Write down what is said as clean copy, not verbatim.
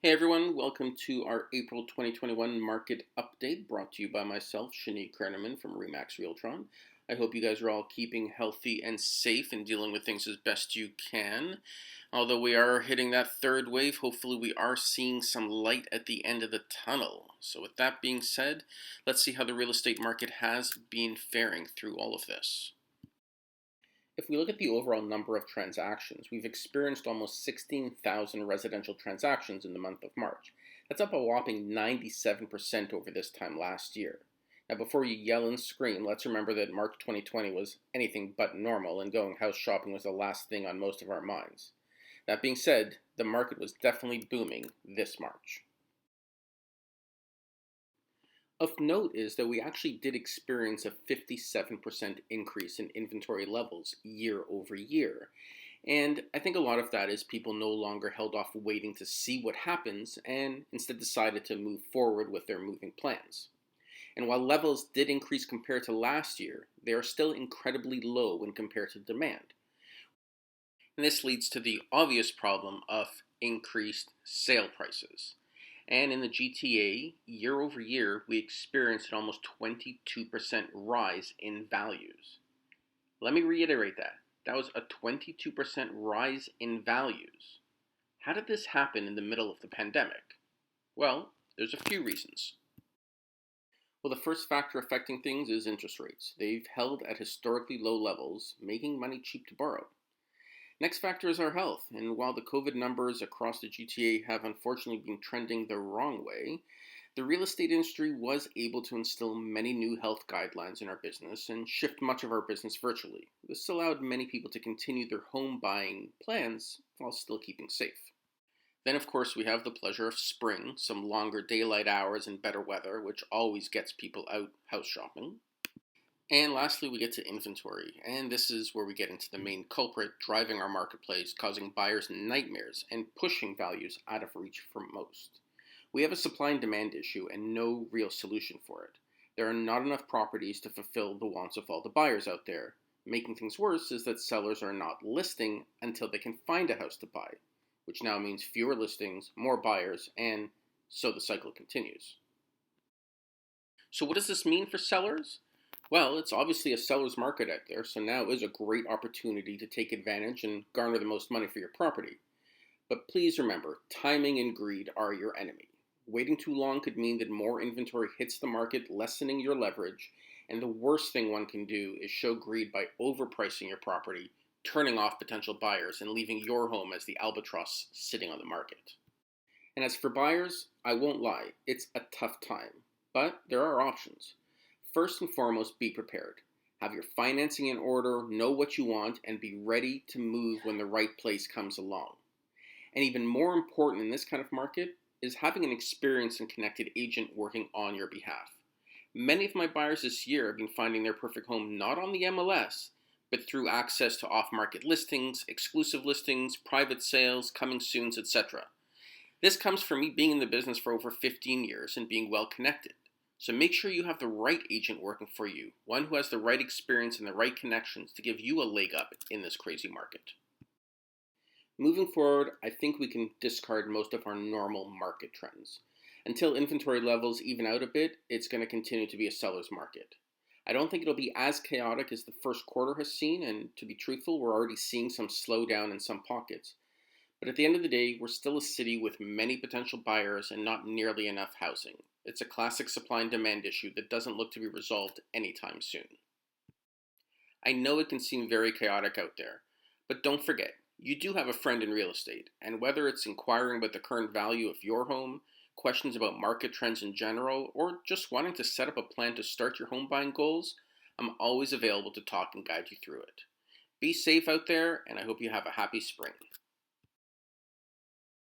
Hey everyone, welcome to our April 2021 market update brought to you by myself, Shanique Kerneman from Remax Realtron. I hope you guys are all keeping healthy and safe and dealing with things as best you can. Although we are hitting that third wave, hopefully we are seeing some light at the end of the tunnel. So with that being said, let's see how the real estate market has been faring through all of this. If we look at the overall number of transactions, we've experienced almost 16,000 residential transactions in the month of March. That's up a whopping 97% over this time last year. Now, before you yell and scream, let's remember that March 2020 was anything but normal, and going house shopping was the last thing on most of our minds. That being said, the market was definitely booming this March. Of note is that we actually did experience a 57% increase in inventory levels year over year. And I think a lot of that is people no longer held off waiting to see what happens and instead decided to move forward with their moving plans. And while levels did increase compared to last year, they are still incredibly low when compared to demand. And this leads to the obvious problem of increased sale prices. And in the GTA, year over year, we experienced an almost 22% rise in values. Let me reiterate that. That was a 22% rise in values. How did this happen in the middle of the pandemic? Well, there's a few reasons. Well, the first factor affecting things is interest rates. They've held at historically low levels, making money cheap to borrow. Next factor is our health, and while the COVID numbers across the GTA have unfortunately been trending the wrong way, the real estate industry was able to instill many new health guidelines in our business and shift much of our business virtually. This allowed many people to continue their home buying plans while still keeping safe. Then, of course, we have the pleasure of spring, some longer daylight hours and better weather, which always gets people out house shopping. And lastly, we get to inventory, and this is where we get into the main culprit driving our marketplace, causing buyers nightmares and pushing values out of reach for most. We have a supply and demand issue and no real solution for it. There are not enough properties to fulfill the wants of all the buyers out there. Making things worse is that sellers are not listing until they can find a house to buy, which now means fewer listings, more buyers, and so the cycle continues. So what does this mean for sellers? Well, it's obviously a seller's market out there, so now is a great opportunity to take advantage and garner the most money for your property. But please remember, timing and greed are your enemy. Waiting too long could mean that more inventory hits the market, lessening your leverage, and the worst thing one can do is show greed by overpricing your property, turning off potential buyers, and leaving your home as the albatross sitting on the market. And as for buyers, I won't lie, it's a tough time, but there are options. First and foremost, be prepared. Have your financing in order, know what you want, and be ready to move when the right place comes along. And even more important in this kind of market is having an experienced and connected agent working on your behalf. Many of my buyers this year have been finding their perfect home not on the MLS, but through access to off-market listings, exclusive listings, private sales, coming soons, etc. This comes from me being in the business for over 15 years and being well connected. So make sure you have the right agent working for you, one who has the right experience and the right connections to give you a leg up in this crazy market. Moving forward, I think we can discard most of our normal market trends. Until inventory levels even out a bit, it's going to continue to be a seller's market. I don't think it'll be as chaotic as the first quarter has seen, and to be truthful, we're already seeing some slowdown in some pockets. But at the end of the day, we're still a city with many potential buyers and not nearly enough housing. It's a classic supply and demand issue that doesn't look to be resolved anytime soon. I know it can seem very chaotic out there, but don't forget, you do have a friend in real estate, and whether it's inquiring about the current value of your home, questions about market trends in general, or just wanting to set up a plan to start your home buying goals, I'm always available to talk and guide you through it. Be safe out there, and I hope you have a happy spring.